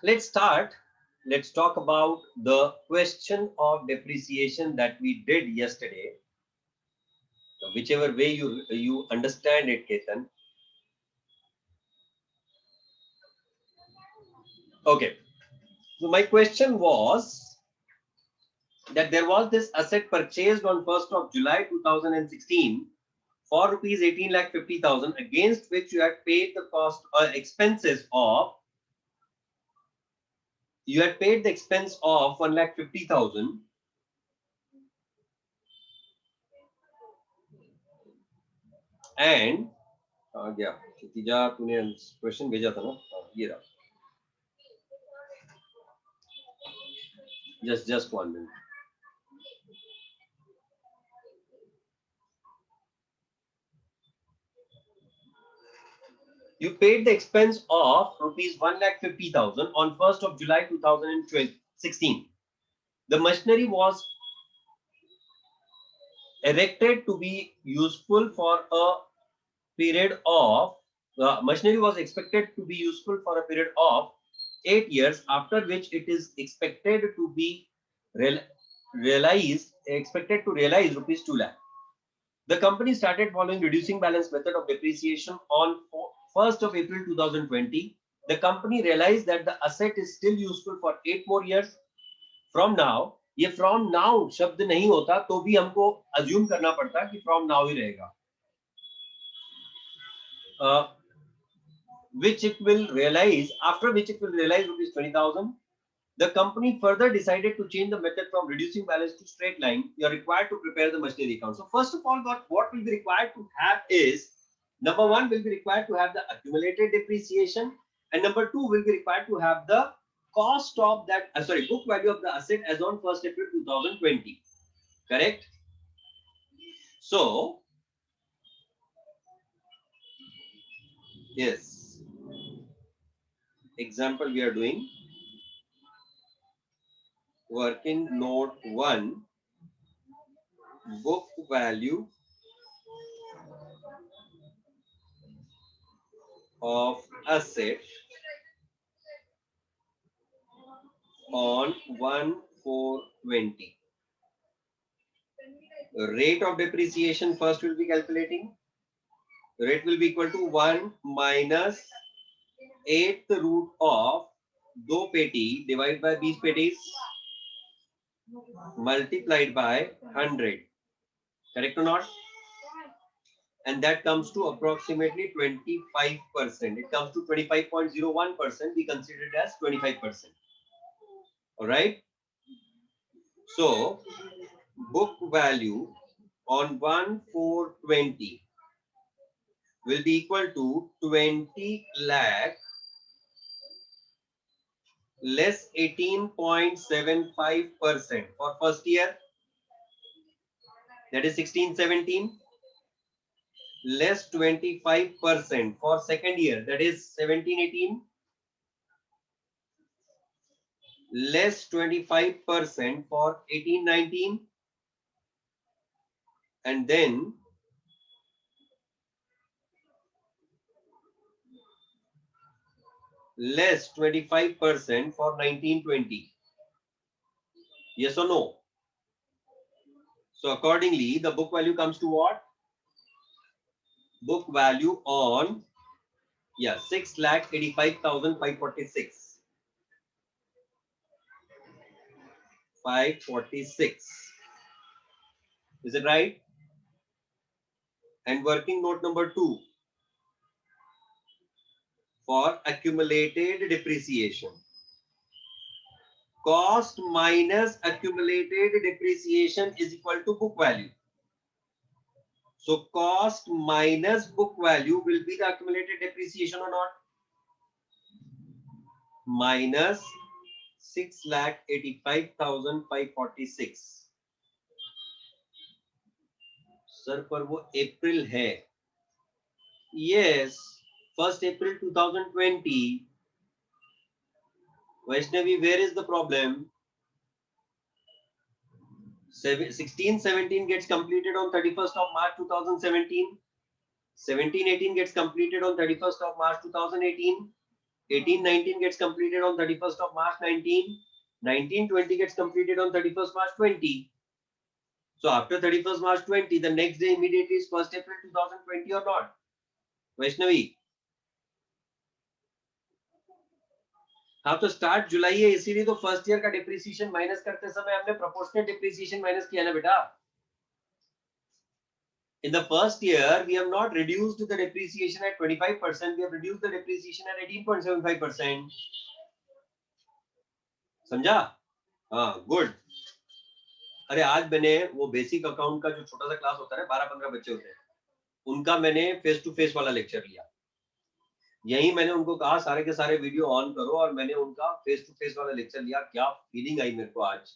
Let's start. Let's talk about the question of depreciation that we did yesterday. Whichever way you understand it, Ketan. Okay. So my question was that there was this asset purchased on 1st of July 2016 for rupees 18,50,000 against which you had paid the cost or expenses of you had paid the expense of 1,50,000 and गया क्षितिजा तूने question भेजा था ना ये रहा just 1 minute. You paid the expense of rupees 1,50,000 on 1st of July 2016. The machinery was erected to be useful for a period of machinery was expected to be useful for a period of 8 years, after which it is expected to be expected to realize rupees 2 lakh. The company started following reducing balance method of depreciation on 1st of April 2020. The company realized that the asset is still useful for 8 more years. From now, ये from now शब्द नहीं होता तो भी हमको assume करना पड़ता कि from now ही रहेगा. Which it will realize, after which it will realize rupees 20,000. The company further decided to change the method from reducing balance to straight line. You are required to prepare the machinery account. So first of all, what will be required to have is, number one will be required to have the accumulated depreciation, and number two will be required to have the cost of that, book value of the asset as on 1st April 2020. Correct? So, yes, example we are doing working note 1, book value of asset on 1/4/20. Rate of depreciation first will be calculating. Rate will be equal to 1 minus 8th root of 2 पेटी divided by 20 patties multiplied by 100. Correct or not? And that comes to approximately 25%. It comes to 25.01%. We consider it as 25%. All right. So book value on 1/4/20 will be equal to 20 lakh less 18.75% for first year, that is 16-17, less 25% for second year, that is 17-18, less 25% for 18-19, and then less 25% for 19-20. Yes or no? So accordingly, the book value comes to what? Book value on 6,85,546. 546. Is it right? And working note number 2 for accumulated depreciation. Cost minus accumulated depreciation is equal to book value. So cost minus book value will be the accumulated depreciation or not? Minus 6,85,546. Sir पर वो अप्रैल है. Yes, 1st April 2020. Vaishnavi, where is the problem? 16-17 gets completed on 31st of March 2017. 17-18 gets completed on 31st of March 2018. 18-19 gets completed on 31st of March 19. 19-20 gets completed on 31st March 20. So after 31st March 20, the next day immediately is 1st April 2020 or not? Vaishnavi, हाँ तो start जुलाई है, इसीलिए तो first year का depreciation minus करते समय हमने proportional depreciation minus किया ना बेटा. In the first year, we have not reduced the depreciation at 25%. We have reduced the depreciation at 18.75%. समझा? हाँ, गुड. अरे आज मैंने वो बेसिक अकाउंट का जो छोटा सा क्लास होता है, 12-15 बच्चे होते हैं, उनका मैंने फेस टू फेस वाला लेक्चर लिया. यही मैंने उनको कहा सारे के सारे वीडियो ऑन करो, और मैंने उनका फेस टू फेस वाला लेक्चर लिया. क्या फीलिंग आई मेरे को आज,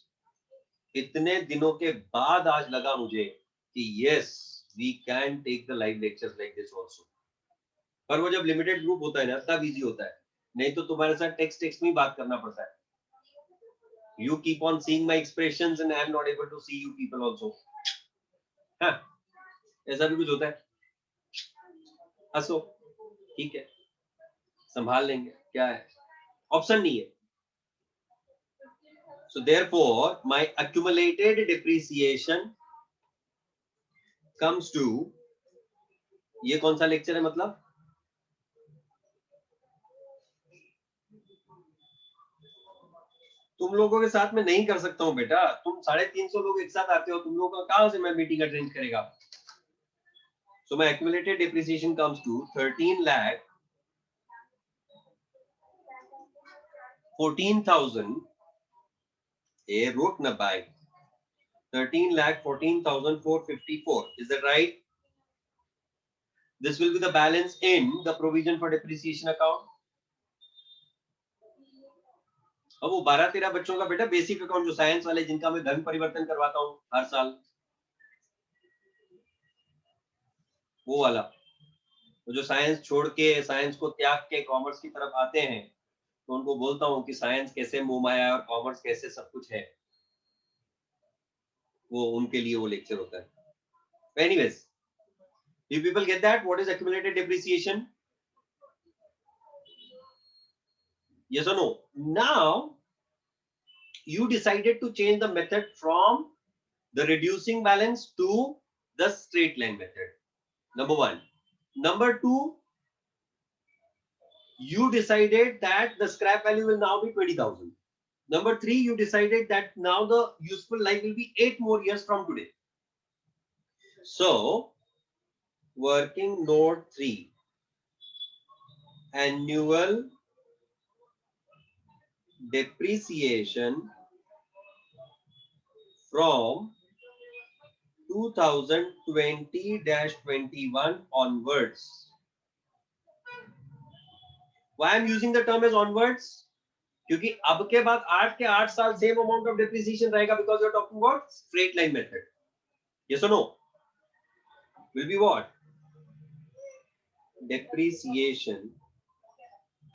इतने दिनों के बाद आज लगा मुझे कि yes, we can take the live lectures like this also. पर वो जब लिमिटेड ग्रुप होता है ना, तब इजी होता है, नहीं तो तुम्हारे साथ टेक्स्ट में ही बात करना पड़ता है. You keep on seeing my expressions and I am not able to see you people also. हाँ, ऐसा भी कुछ होता है. हंसो, ठीक है, संभाल लेंगे, क्या है, ऑप्शन नहीं है. So therefore, my accumulated depreciation comes to, ये कौन सा लेक्चर है मतलब, तुम लोगों के साथ मैं नहीं कर सकता हूं बेटा. तुम 350 लोग एक साथ आते हो, तुम लोगों का कहां से मैं मीटिंग अटेंड करेगा. So my accumulated depreciation comes to 13 lakh 14,000. A wrote na by 13 lakh 14,454. Is that right? This will be the balance in the provision for depreciation account. अब वो 12-13 बच्चों का बेटा बेसिक अकाउंट, जो साइंस वाले, जिनका मैं धन परिवर्तन करवाता हूं हर साल, वो वाला, तो जो साइंस छोड़ के, साइंस को त्याग के कॉमर्स की तरफ आते हैं, तो उनको बोलता हूं कि साइंस कैसे मोहमाया है और कॉमर्स कैसे सब कुछ है, वो उनके लिए वो लेक्चर होता है. Anyways, you people get that? What is accumulated depreciation? Yes or no? Now, you decided to change the method from the reducing balance to the straight line method. Number one. Number two, you decided that the scrap value will now be 20,000. Number three, you decided that now the useful life will be 8 more years from today. So, working note 3, annual depreciation from 2020-21 onwards. Why I am using the term as onwards? क्योंकि अब के बाद 8 के 8 साल same amount of depreciation रहेगा, because we are talking about straight line method. Yes or no? Will be what? Depreciation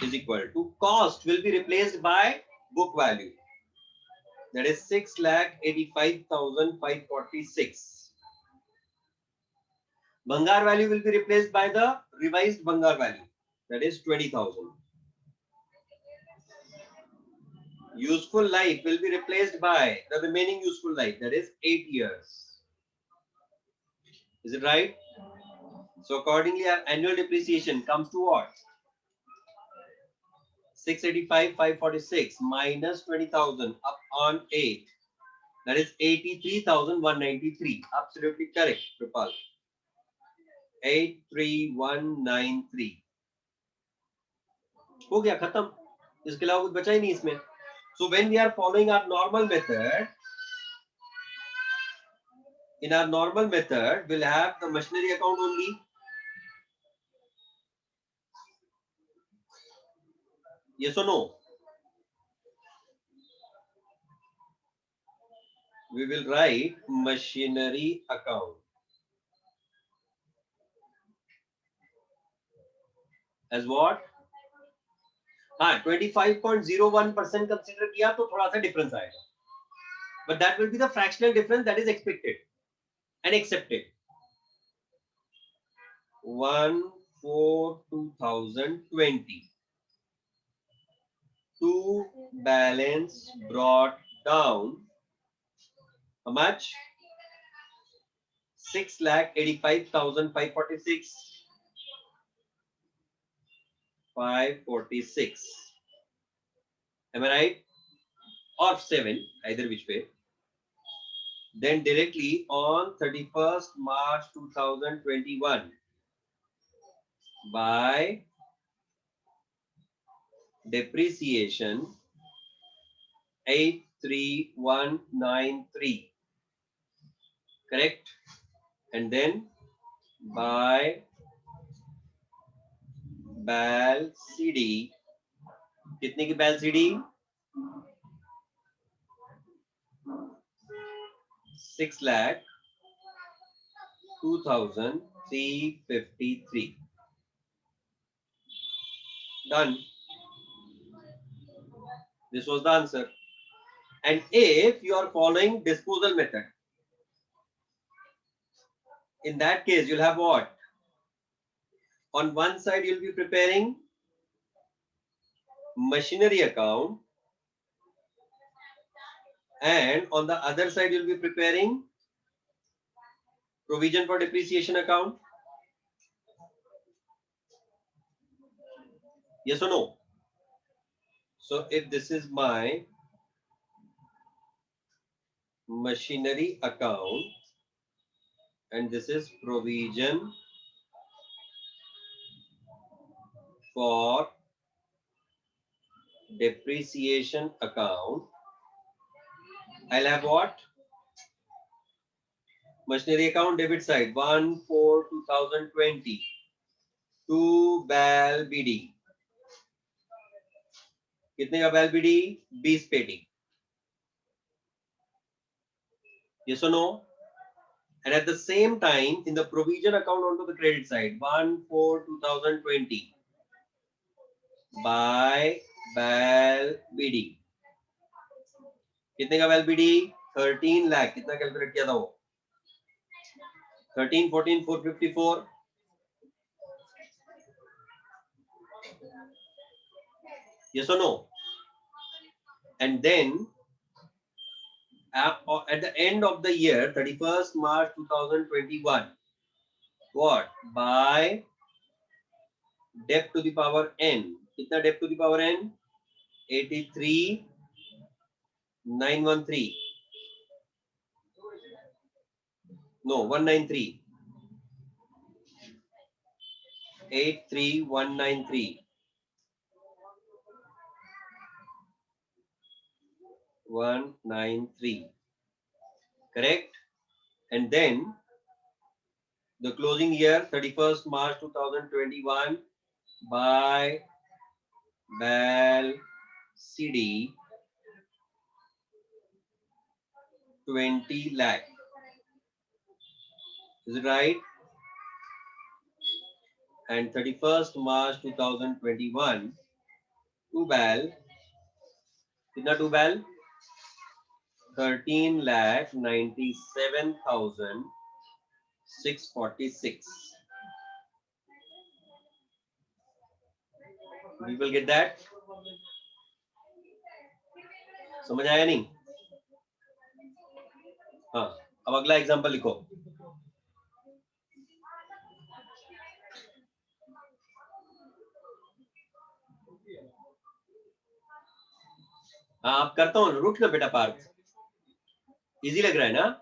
is equal to cost will be replaced by book value. That is 6,85,546. Bhangar value will be replaced by the revised Bhangar value. That is 20,000. Useful life will be replaced by the remaining useful life. That is 8 years. Is it right? So accordingly, our annual depreciation comes to what? 685,546 minus 20,000 up on 8. That is 83,193. Absolutely correct, Kripal. 83193. हो गया खत्म, इसके अलावा कुछ बचा ही नहीं इसमें. So when we are following our normal method, in our normal method, we'll have the machinery account only. Yes or no? We will write machinery account as what? हाँ, 25.01% consider किया तो थोड़ा सा difference आएगा. But that will be the fractional difference that is expected and accepted. 1/4/2020. to balance brought down how much? 6,85,546. 546. Am I right? Or 7, either which way. Then directly on 31st March 2021 by depreciation 83193. Correct? And then by BAL CD. कितने की BAL CD? 6,02,353. Done. This was the answer. And if you are following disposal method, in that case, you'll have what? On one side, you'll be preparing machinery account, and on the other side, you'll be preparing provision for depreciation account. Yes or no? So if this is my machinery account and this is provision for depreciation account, I'll have what? Machinery account debit side 1/4/2020 to BAL BD. कितने का BAL BD? 20 पेटी. Yes or no? And at the same time, in the provision account onto the credit side 1/4/2020 by BAL BD. कितने का BAL BD? 13 lakh. कितना calculate किया था वो? 13, 14, 454. Yes or no? And then at the end of the year, 31st March 2021, what? By debt to the power n. कितना debt to the power n? 83,913. No, 193. 83,193. 193. Correct? And then the closing year 31st March 2021 by BAL CD 20 lakh. Is it right? And 31st March 2021 to BAL. कितना to BAL? 13,97,646. People get that? समझ आया नहीं? हाँ, अब अगला example लिखो. हाँ, आप करता हूँ. रुक ना बेटा पार्थ. इजी लग रहा है ना?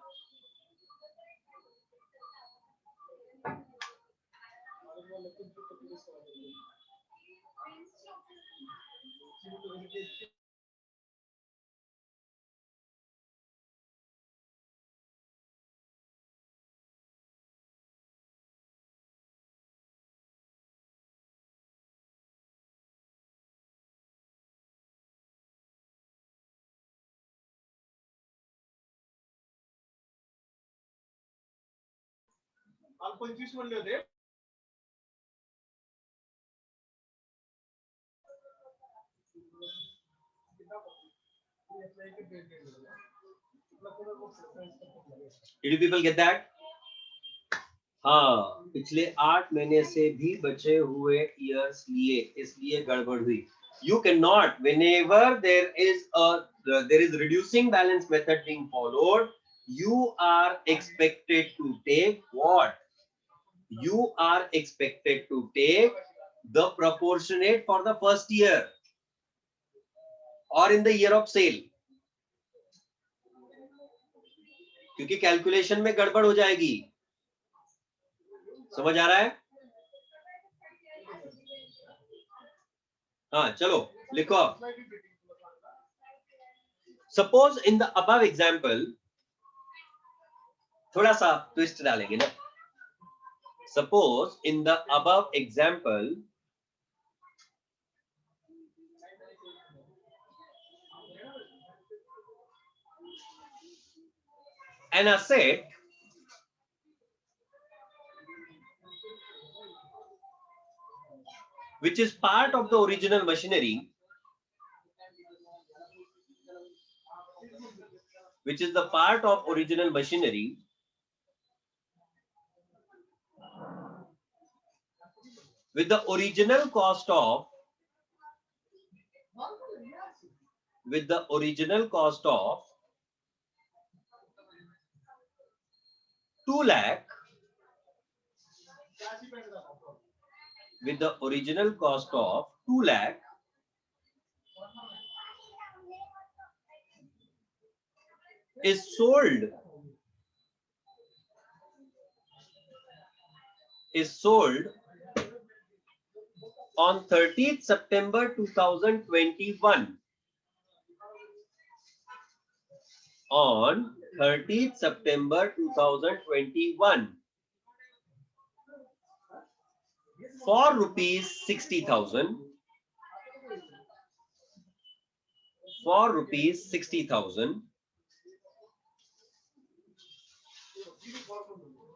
आप 25 म्हणले होते. Did you people get that? हाँ, पिछले 8 महीने से भी बचे हुए ईयर्स लिए, इसलिए गड़बड़ हुई. You cannot, whenever there is reducing balance method being followed, you are expected to take what? You are expected to take the proportionate for the first year or in the year of sale, क्योंकि calculation में गड़बड़ हो जाएगी. समझ आ रहा है? हाँ चलो लिखो. Suppose in the above example, थोड़ा सा ट्विस्ट डालेंगे ना. Suppose in the above example, an asset which is part of the original machinery, which is the part of original machinery, with the original cost of 2 lakh, with the original cost of 2 lakh, is sold on 30th September 2021. On 30th September 2021 for rupees 60,000, for rupees 60,000,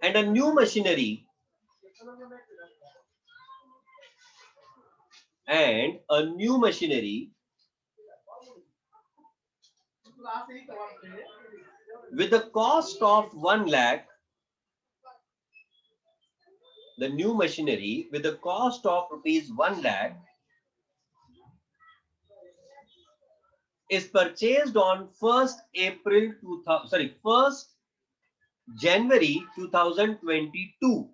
and a new machinery with the cost of 1 lakh, the new machinery with the cost of rupees 1 lakh is purchased on 1st January 2022.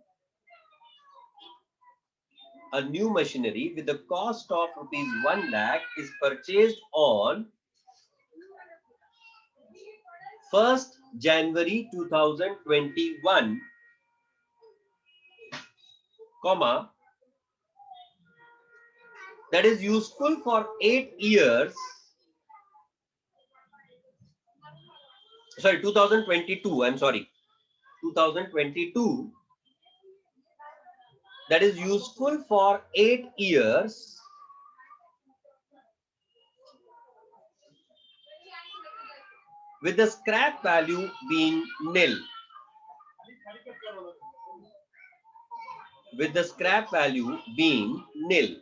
A new machinery with the cost of rupees 1 lakh is purchased on 1st January 2021, comma, that is useful for 8 years. Sorry, 2022. I'm sorry, 2022. That is useful for 8 years with the scrap value being nil. With the scrap value being nil.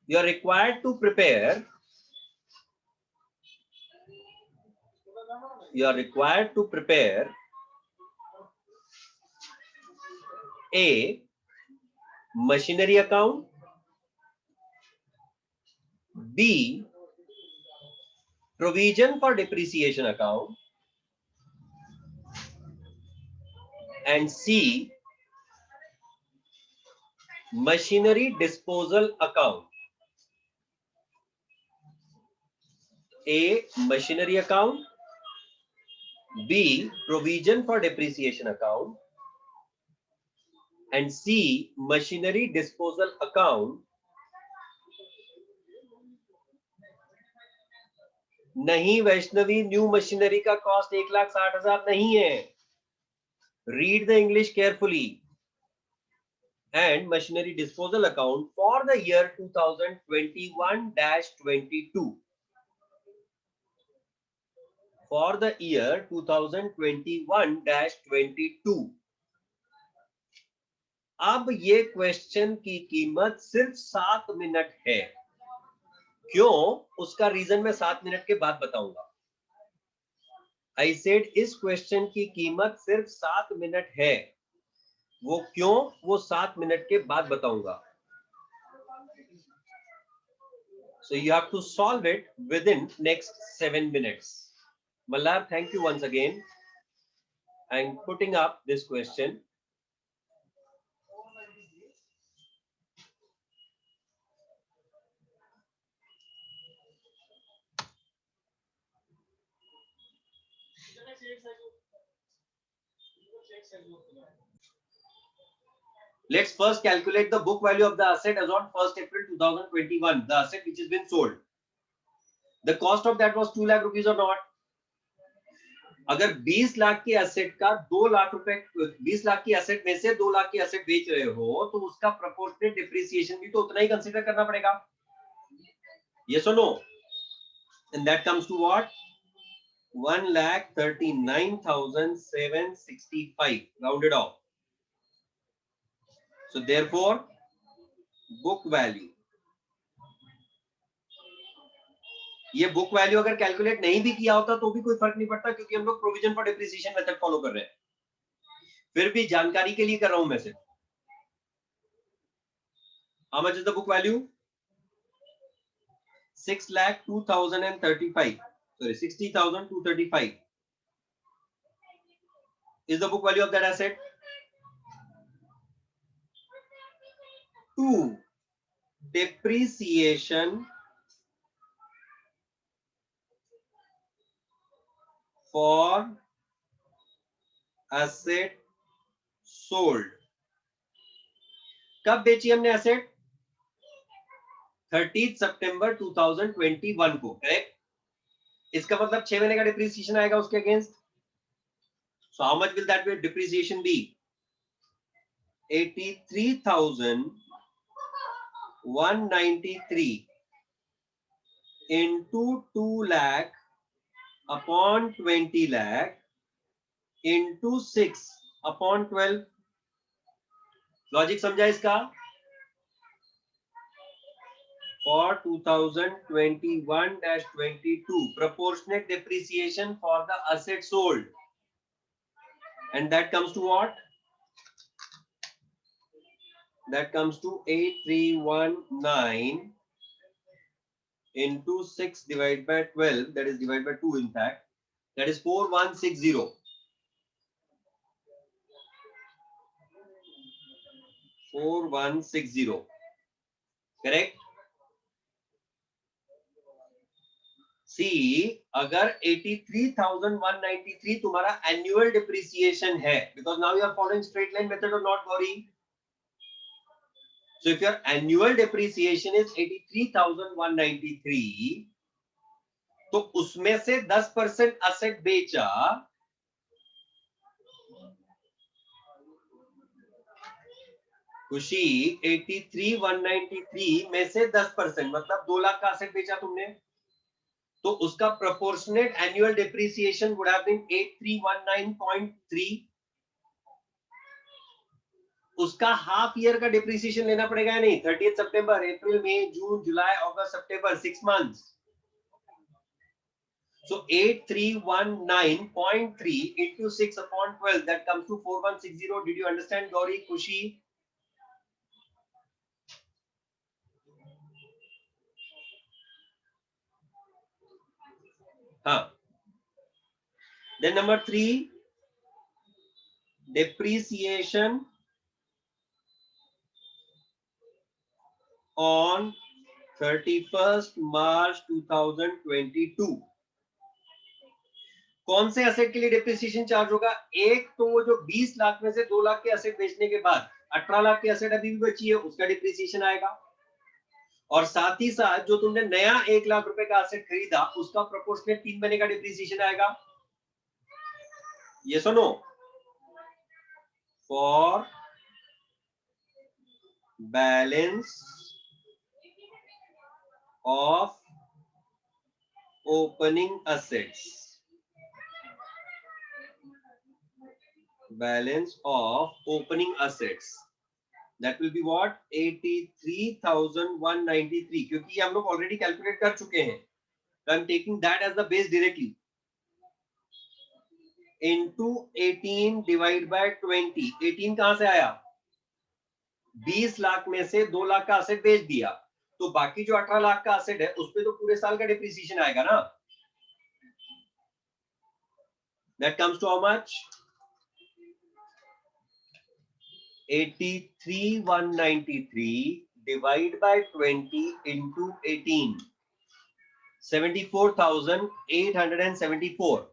You are required to prepare a machinery account, B provision for depreciation account, and C machinery disposal account. A machinery account, B provision for depreciation account, and C machinery disposal account. नहीं Vaishnavi, new machinery का cost 1,60,000 नहीं है. Read the English carefully. And machinery disposal account for the year 2021-22. For the year 2021-22. अब ये question की कीमत सिर्फ 7 minute है. क्यों? उसका रीजन मैं 7 मिनट के बाद बताऊंगा. आई सेड इस क्वेश्चन की कीमत सिर्फ 7 मिनट है. वो क्यों, वो 7 मिनट के बाद बताऊंगा. So you have to solve it within next 7 minutes. Mallar, thank you once again. I'm putting up this question. Let's first calculate the book value of the asset as on 1st April 2021. The asset which has been sold. The cost of that was 2 lakh rupees or not? अगर 20 लाख की asset का 2 लाख रुपए, 20 लाख की asset में से 2 लाख की asset बेच रहे हो तो उसका प्रोपोर्शनेट डिप्रिसिएशन भी तो उतना ही कंसीडर करना पड़ेगा. Yes or no? And that comes to what? 1,39,765 rounded off. So therefore book value, ये बुक वैल्यू अगर कैलकुलेट नहीं भी किया होता तो भी कोई फर्क नहीं पड़ता क्योंकि हम लोग provision for depreciation method follow कर रहे हैं. फिर भी जानकारी के लिए कर रहा हूं मैं सिर्फ. How much is the book value? 6,02,035. Sorry, 60,235 is the book value of that asset. 2. Depreciation for asset sold. कब बेची हमने एसेट? 30 सितंबर 2021 को, करेक्ट? इसका मतलब 6 महीने का डिप्रिसिएशन आएगा उसके against. So how much will that be depreciation be? 83,193 into 2 lakh upon 20 lakh into 6 upon 12. Logic समझा इसका? For 2021-22 proportionate depreciation for the asset sold, and that comes to what? That comes to 8319 into 6 divided by 12, that is divided by 2 in fact, that is 4160. 4160, correct? See, अगर 83,193 तुम्हारा annual depreciation है, because now you are following straight line method or not, Gauri? So if your annual depreciation is 83,193, तो उसमें से 10% asset बेचा, खुशी 83,193 में से 10% मतलब 2 लाख का asset बेचा तुमने, तो उसका proportionate annual depreciation would have been 8319.3. उसका हाफ ईयर का डिप्रिसिएशन लेना पड़ेगा या नहीं? 30 सितंबर, अप्रैल, मई, जून, जुलाई, अगस्त, सितंबर, 6 months. So 8319.3 into 6 upon 12, that comes to 4160. Did you understand, Gauri, Kushi? Huh. Then number 3, depreciation on 31st March 2022. कौन से एसेट के लिए डिप्रिसिएशन चार्ज होगा? एक तो वो जो 20 लाख में से 2 लाख के एसेट बेचने के बाद 18 लाख की एसेट अभी भी बची है, उसका डिप्रिसिएशन आएगा. और साथ ही साथ जो तुमने नया 1 लाख रुपए का एसेट खरीदा उसका प्रोपोर्शनेट 3 महीने का डिप्रिसिएशन आएगा. ये सुनो, for balance of opening assets, balance of opening assets, that will be what? 83,193, क्योंकि हम लोग ऑलरेडी कैलकुलेट कर चुके हैं. So I'm taking that as the base directly. Into 18 divide by 20। 18 कहां से आया? 20 लाख में से 2 लाख का असेट बेच दिया, तो बाकी जो 18 लाख का असेट है उस पे तो पूरे साल का डिप्रिसिएशन आएगा ना। That comes to how much? 83,193 divide by 20 into 18, 74,874।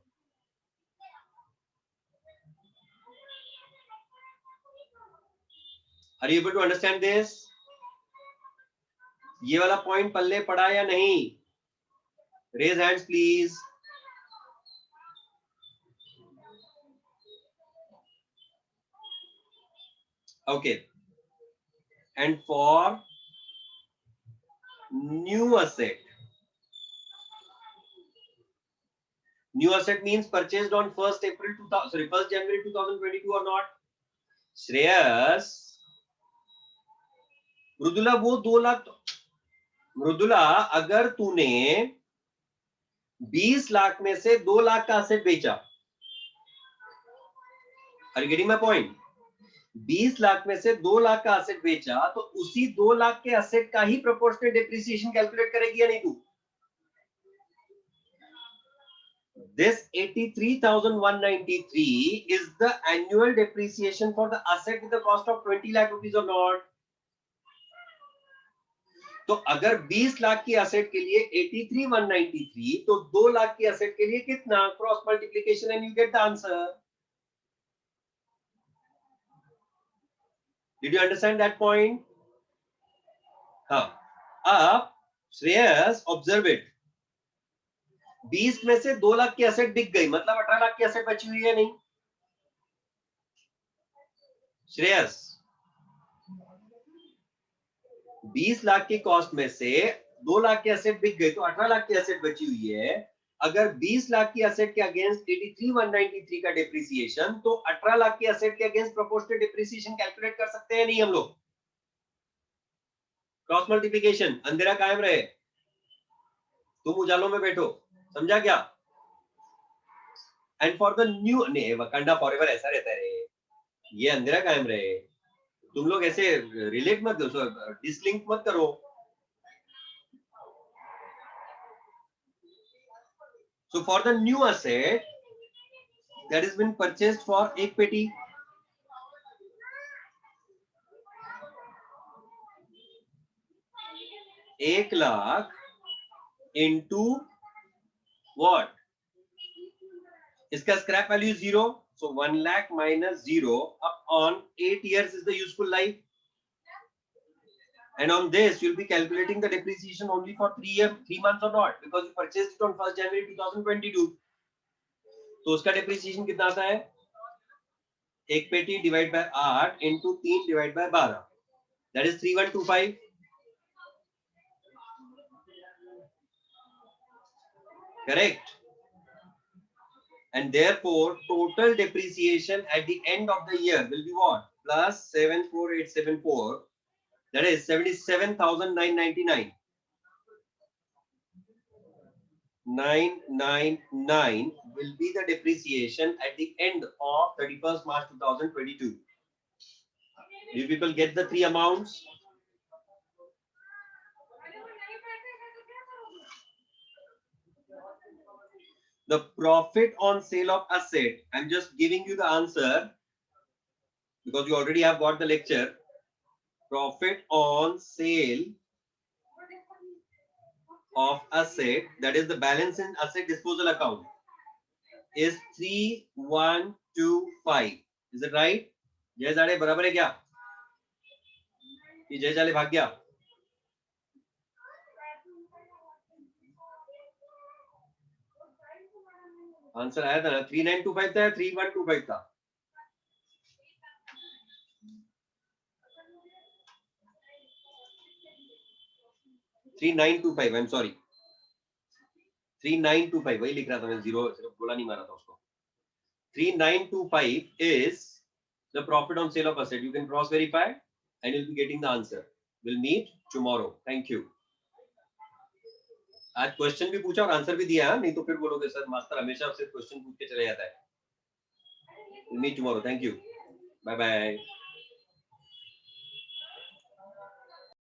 Are you able to understand this? ये वाला पॉइंट पल्ले पड़ा या नहीं? Raise hands please. Okay, and for new asset, new asset means purchased on 1st April 2000, sorry 1st January 2022 or not? Shreyas, Mridula वो 2 लाख, मृदुला अगर तूने 20 लाख में से 2 लाख का असेट बेचा, are you getting my point? 20 lakh में से 2 लाख का असेट बेचा, तो उसी 2 लाख के असेट का ही प्रोपोर्शनल डिप्रिसिएशन कैलकुलेट करेगी या नहीं तू? This 83,193 is the annual depreciation for the asset with the cost of 20 lakh rupees or not? तो अगर 20 लाख की असेट के लिए 83,193, तो 2 लाख की असेट के लिए कितना? Cross multiplication and you get the answer. Did you understand that point? हाँ, अब श्रेयस ऑब्जर्व इट, 20 में से 2 लाख की असेट बिक गई, मतलब 18 लाख की असेट बची हुई है नहीं? श्रेयस, 20 लाख की कॉस्ट में से 2 लाख की एसेट बिक गई, तो 18 लाख की एसेट बची हुई है। अगर 20 लाख की एसेट के अगेंस्ट 83,193 का डिप्रिसिएशन, तो 18 लाख की एसेट के अगेंस्ट प्रोपोर्शनल डिप्रिसिएशन कैलकुलेट कर सकते हैं नहीं हम लोग? क्रॉस मल्टीप्लिकेशन, अंधेरा कायम रहे, तुम उजालों में बैठो, समझा क्या? एंड फॉर द न्यू, नहीं वकांडा फॉरएवर ऐसा रहता है, ये अंधेरा कायम रहे, तुम लोग ऐसे रिलेट मत करो, डिसलिंक मत करो। So for the new asset that has been purchased for एक पेटी, 1 लाख into what? इसका scrap value is 0, so 1 lakh minus 0 upon 8 years is the useful life, and on this you'll be calculating the depreciation only for 3 months or not, because you purchased it on 1st January 2022. तो उसका depreciation कितना आता है? एक पेटी divide by 8 into 3 divide by 12, that is 3125. Correct? And therefore total depreciation at the end of the year will be what? Plus 74874, that is 77,999. 999 will be the depreciation at the end of 31st March 2022. Do you people get the three amounts? The profit on sale of asset, I'm just giving you the answer because you already have got the lecture. Profit on sale of asset, that is the balance in asset disposal account, is 3125. Is it right? जय जाड़े बराबर है क्या? कि जय जाड़े भाग गया? आंसर आया था ना, 3925 था या 3125 था? 3925, आई एम सॉरी, 3925 वही लिख रहा था मैं, जीरो सिर्फ बोला नहीं मारा था उसको। 3925 is the profit on sale of asset. You can cross verify and you'll be getting the answer. We'll meet tomorrow. Thank you. आज क्वेश्चन भी पूछा और आंसर भी दिया, नहीं तो फिर बोलोगे सर मास्टर हमेशा आपसे क्वेश्चन पूछ के चले जाता है। We'll meet tomorrow. Thank you. Bye bye.